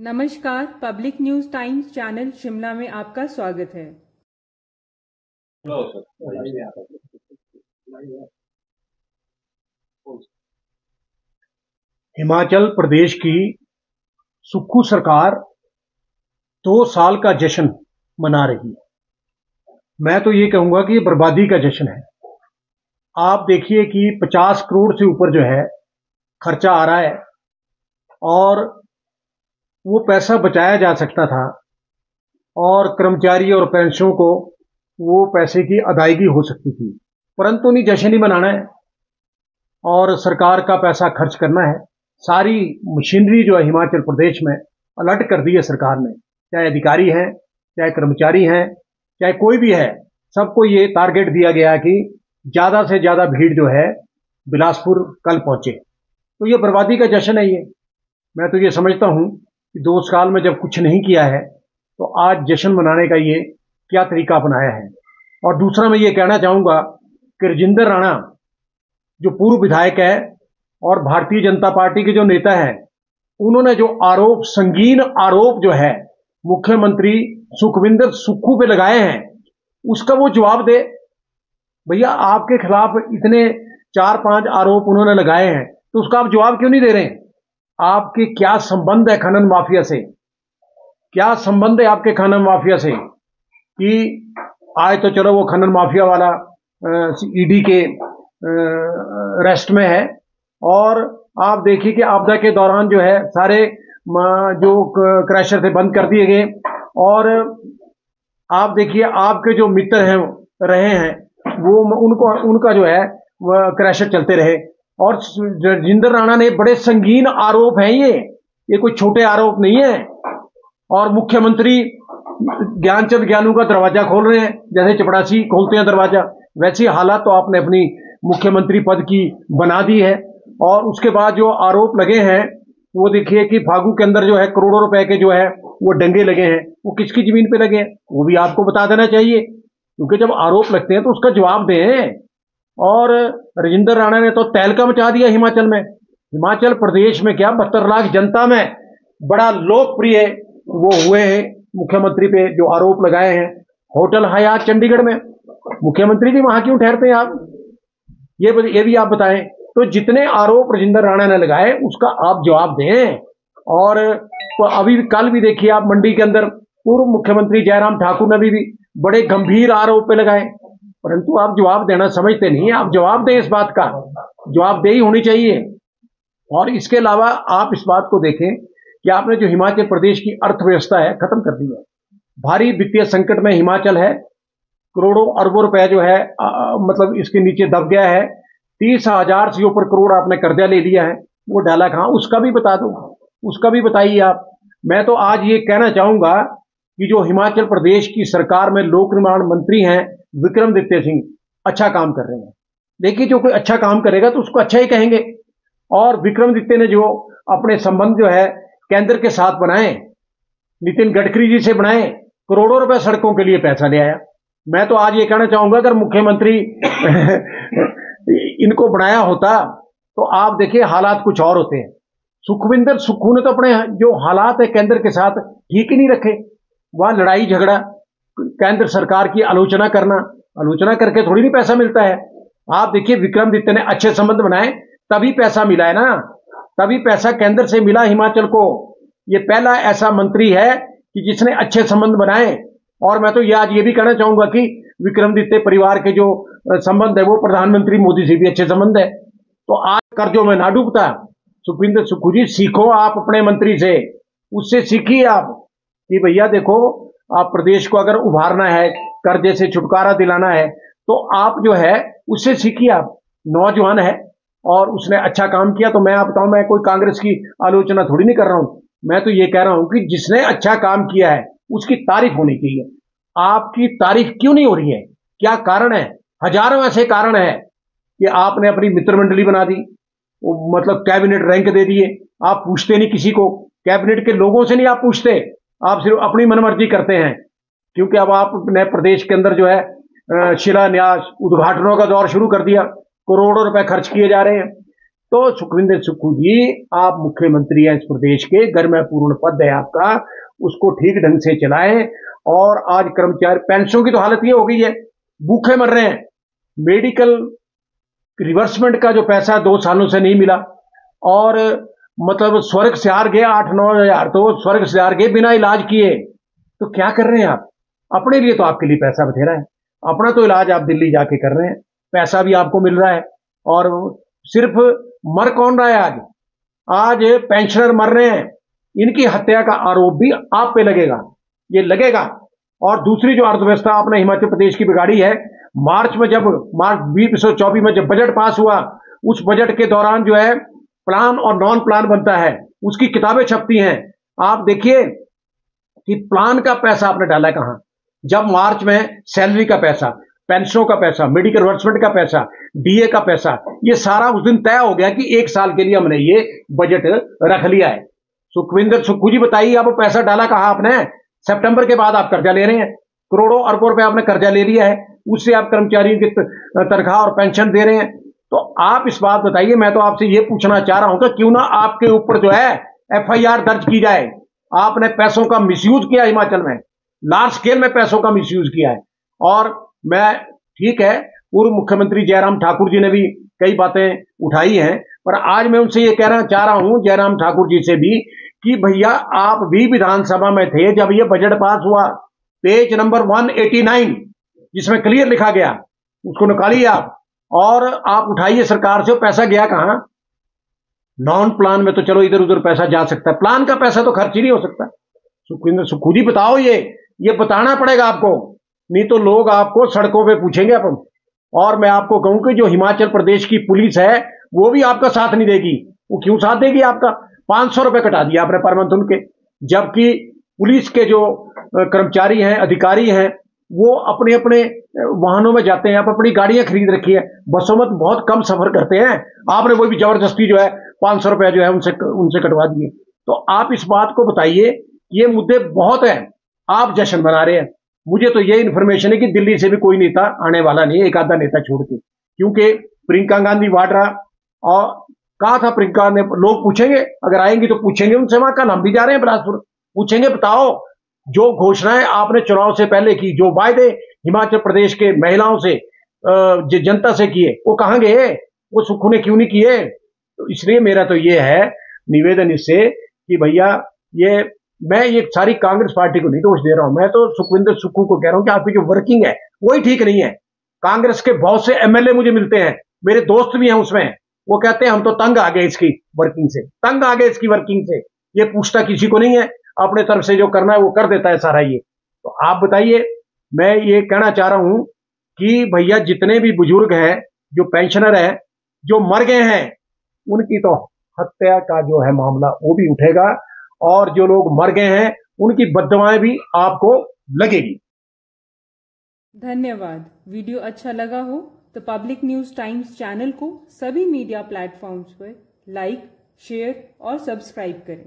नमस्कार, public news times channel Shimla में आपका स्वागत है। हिमाचल प्रदेश की सुक्खू सरकार 2 साल का जश्न मना रही है। मैं तो ये कहूंगा कि ये बर्बादी का जश्न है। आप देखिए कि 50 करोड़ से ऊपर जो है खर्चा आ रहा है और वो पैसा बचाया जा सकता था और कर्मचारी और पेंशनों को वो पैसे की अदायगी हो सकती थी, परंतु नहीं, जश्न ही मनाना है और सरकार का पैसा खर्च करना है। सारी मशीनरी जो है हिमाचल प्रदेश में अलर्ट कर दी है सरकार ने, चाहे अधिकारी हैं, चाहे कर्मचारी हैं, चाहे कोई भी है, सबको ये टारगेट दिया गया है कि ज्यादा से ज्यादा भीड़ जो है बिलासपुर कल पहुंचे। तो ये बर्बादी का जश्न है। ये मैं तो ये समझता हूं कि 2 साल में जब कुछ नहीं किया है तो आज जश्न मनाने का ये क्या तरीका अपनाया है। और दूसरा मैं ये कहना चाहूंगा कि राजिंदर राणा जो पूर्व विधायक है और भारतीय जनता पार्टी के जो नेता हैं, उन्होंने जो आरोप, संगीन आरोप जो है मुख्यमंत्री सुखविंदर सुक्खू पे लगाए हैं, उसका वो जवाब दे। भैया, आपके खिलाफ इतने 4-5 आरोप उन्होंने लगाए हैं, तो उसका आप जवाब क्यों नहीं दे रहे हैं? आपके क्या संबंध है खनन माफिया से? क्या संबंध है आपके खनन माफिया से कि आज तो चलो वो खनन माफिया वाला ईडी के रेस्ट में है, और आप देखिए कि आपदा के दौरान जो है सारे जो क्रैशर थे बंद कर दिए गए, और आप देखिए आपके जो मित्र हैं रहे हैं वो उनका जो है वह क्रैशर चलते रहे। और राजिंदर राणा ने बड़े संगीन आरोप हैं, ये कोई छोटे आरोप नहीं है। और मुख्यमंत्री ज्ञानचंद ज्ञानू का दरवाजा खोल रहे हैं, जैसे चपड़ासी खोलते हैं दरवाजा, वैसी हालत तो आपने अपनी मुख्यमंत्री पद की बना दी है। और उसके बाद जो आरोप लगे हैं वो देखिए कि फागू के अंदर जो है करोड़ों रुपए के जो है वो डंगे लगे हैं, वो किसकी जमीन पे लगे हैं वो भी आपको बता देना चाहिए, क्योंकि जब आरोप लगते हैं तो उसका जवाब दें। और राजिंदर राणा ने तो तहलका मचा दिया हिमाचल में। हिमाचल प्रदेश में क्या 72 लाख जनता में बड़ा लोकप्रिय वो हुए हैं मुख्यमंत्री पे जो आरोप लगाए हैं। होटल हयात चंडीगढ़ में मुख्यमंत्री जी वहां क्यों ठहरते हैं आप? ये भी आप बताएं। तो जितने आरोप राजिंदर राणा ने लगाए उसका आप जवाब दें। और तो अभी कल भी देखिए आप मंडी के अंदर पूर्व मुख्यमंत्री जयराम ठाकुर ने भी बड़े गंभीर आरोप पे लगाए, परंतु आप जवाब देना समझते नहीं है। आप जवाब दें, इस बात का जवाबदेही होनी चाहिए। और इसके अलावा आप इस बात को देखें कि आपने जो हिमाचल प्रदेश की अर्थव्यवस्था है खत्म कर दी है। भारी वित्तीय संकट में हिमाचल है, करोड़ों अरबों रुपए जो है मतलब इसके नीचे दब गया है। 30,000 से ऊपर करोड़ आपने कर्जा ले लिया है, वो डाला कहां उसका भी बता दो, उसका भी बताइए आप। मैं तो आज ये कहना चाहूंगा कि जो हिमाचल प्रदेश की सरकार में लोक निर्माण मंत्री हैं विक्रमादित्य सिंह, अच्छा काम कर रहे हैं। देखिए, जो कोई अच्छा काम करेगा तो उसको अच्छा ही कहेंगे। और विक्रमादित्य ने जो अपने संबंध जो है केंद्र के साथ बनाए, नितिन गडकरी जी से बनाए, करोड़ों रुपए सड़कों के लिए पैसा ले आया। मैं तो आज ये कहना चाहूंगा अगर मुख्यमंत्री इनको बनाया होता तो आप देखिए हालात कुछ और होते हैं। सुखविंदर सुक्खू ने तो अपने जो हालात है केंद्र के साथ ठीक ही नहीं रखे। वहां लड़ाई झगड़ा, केंद्र सरकार की आलोचना करना, आलोचना करके थोड़ी नहीं पैसा मिलता है। आप देखिए विक्रमादित्य ने अच्छे संबंध बनाए तभी पैसा मिला है ना, तभी पैसा केंद्र से मिला हिमाचल को। ये पहला ऐसा मंत्री है कि जिसने अच्छे संबंध बनाए। और मैं तो आज ये भी कहना चाहूंगा कि विक्रमादित्य परिवार के जो संबंध है वो प्रधानमंत्री मोदी से भी अच्छे संबंध है। तो आज कर्जों में ना डूबता सुखविंदर सुक्खू जी। सीखो आप अपने मंत्री से, उससे सीखिए आप कि भैया देखो, आप प्रदेश को अगर उभारना है, कर्जे से छुटकारा दिलाना है, तो आप जो है उससे सीखिए। आप नौजवान है और उसने अच्छा काम किया। तो मैं आप बताऊं, मैं कोई कांग्रेस की आलोचना थोड़ी नहीं कर रहा हूं, मैं तो ये कह रहा हूं कि जिसने अच्छा काम किया है उसकी तारीफ होनी चाहिए। आपकी तारीफ क्यों नहीं हो रही है? क्या कारण है? हजारों ऐसे कारण है कि आपने अपनी मित्र मंडली बना दी, मतलब कैबिनेट रैंक दे दिए। आप पूछते नहीं किसी को, कैबिनेट के लोगों से नहीं आप पूछते, आप सिर्फ अपनी मनमर्जी करते हैं। क्योंकि अब आपने प्रदेश के अंदर जो है शिलान्यास, उद्घाटनों का दौर शुरू कर दिया, करोड़ों रुपए खर्च किए जा रहे हैं। तो सुखविंदर सुक्खू जी, आप मुख्यमंत्री हैं इस प्रदेश के, घर में पूर्ण पद है आपका, उसको ठीक ढंग से चलाएं। और आज कर्मचारी पेंशनों की तो हालत ये हो गई है, भूखे मर रहे हैं। मेडिकल रिवर्समेंट का जो पैसा 2 सालों से नहीं मिला, और मतलब स्वर्ग से हार गए 8-9 हजार, तो स्वर्ग से हार गए बिना इलाज किए। तो क्या कर रहे हैं आप? अपने लिए तो आपके लिए पैसा बथेरा है, अपना तो इलाज आप दिल्ली जाके कर रहे हैं, पैसा भी आपको मिल रहा है। और सिर्फ मर कौन रहा है आज? आज पेंशनर मर रहे हैं, इनकी हत्या का आरोप भी आप पे लगेगा, ये लगेगा। और दूसरी जो अर्थव्यवस्था आपने हिमाचल प्रदेश की बिगाड़ी है, मार्च 2024 में जब बजट पास हुआ, उस बजट के दौरान जो है प्लान और नॉन प्लान बनता है, उसकी किताबें छपती हैं। आप देखिए कि प्लान का पैसा आपने डाला है कहां? जब मार्च में सैलरी का पैसा, पेंशनों का पैसा, मेडिकल रिवर्समेंट का पैसा, डीए का पैसा, ये सारा उस दिन तय हो गया कि 1 साल के लिए हमने ये बजट रख लिया है। सुखविंदर सुक्खू जी बताइए, आप पैसा डाला कहां आपने? सितंबर के बाद आप कर्जा ले रहे हैं, करोड़ों अरबों रुपए आपने कर्जा ले लिया है, उससे आप कर्मचारियों की तनख्वाह और पेंशन दे रहे हैं। तो आप इस बात बताइए, मैं तो आपसे ये पूछना चाह रहा हूं कि क्यों ना आपके ऊपर जो है एफआईआर दर्ज की जाए। आपने पैसों का मिसयूज किया, हिमाचल में लार्ज स्केल में पैसों का मिसयूज किया है। और मैं, ठीक है, पूर्व मुख्यमंत्री जयराम ठाकुर जी ने भी कई बातें उठाई हैं, पर आज मैं उनसे ये कहना चाह रहा हूं, जयराम ठाकुर जी से भी, कि भैया आप भी विधानसभा में थे जब ये बजट पास हुआ। पेज नंबर 189 जिसमें क्लियर लिखा गया, उसको निकालिए आप और आप उठाइए सरकार से, पैसा गया कहां? नॉन प्लान में तो चलो इधर उधर पैसा जा सकता है, प्लान का पैसा तो खर्च ही नहीं हो सकता। सुखविंदर सुक्खू जी बताओ, ये बताना पड़ेगा आपको, नहीं तो लोग आपको सड़कों पे पूछेंगे अपन। और मैं आपको कहूं कि जो हिमाचल प्रदेश की पुलिस है वो भी आपका साथ नहीं देगी। वो क्यों साथ देगी आपका? 500 रुपए कटा दिया आपने पर मंथ उनके, जबकि पुलिस के जो कर्मचारी हैं, अधिकारी हैं, वो अपने अपने वाहनों में जाते हैं। आप अपनी गाड़ियां खरीद रखी है, बसों में बहुत कम सफर करते हैं, आपने वो भी जबरदस्ती जो है 500 रुपया जो है उनसे कटवा दिए। तो आप इस बात को बताइए, ये मुद्दे बहुत हैं, आप जश्न मना रहे हैं। मुझे तो ये इन्फॉर्मेशन है कि दिल्ली से भी कोई नेता आने वाला नहीं है, एक आधा नेता छोड़ के, क्योंकि प्रियंका गांधी वाड्रा, और कहा था प्रियंका ने, लोग पूछेंगे, अगर आएंगे तो पूछेंगे उनसे, वहां कल हम भी जा रहे हैं बिलासपुर, पूछेंगे बताओ जो घोषणाएं आपने चुनाव से पहले की, जो वायदे हिमाचल प्रदेश के महिलाओं से, जनता से किए, वो कहां गए? वो सुक्खू ने क्यों नहीं किए? तो इसलिए मेरा तो ये है निवेदन इससे कि भैया, मैं ये सारी कांग्रेस पार्टी को नहीं दोष दे रहा हूं, मैं तो सुखविंदर सुक्खू को कह रहा हूं कि आपकी जो वर्किंग है वही ठीक नहीं है। कांग्रेस के बहुत से एमएलए मुझे मिलते हैं, मेरे दोस्त भी हैं उसमें, वो कहते हैं हम तो तंग आ गए इसकी वर्किंग से, तंग आ गए इसकी वर्किंग से, ये पूछता किसी को नहीं है, अपने तरफ से जो करना है वो कर देता है सारा ये। तो आप बताइए, मैं ये कहना चाह रहा हूं कि भैया जितने भी बुजुर्ग हैं, जो पेंशनर हैं, जो मर गए हैं, उनकी तो हत्या का जो है मामला वो भी उठेगा, और जो लोग मर गए हैं उनकी बददुआएं भी आपको लगेगी। धन्यवाद। वीडियो अच्छा लगा हो तो पब्लिक न्यूज टाइम्स चैनल को सभी मीडिया प्लेटफॉर्म्स पर लाइक, शेयर और सब्सक्राइब करें।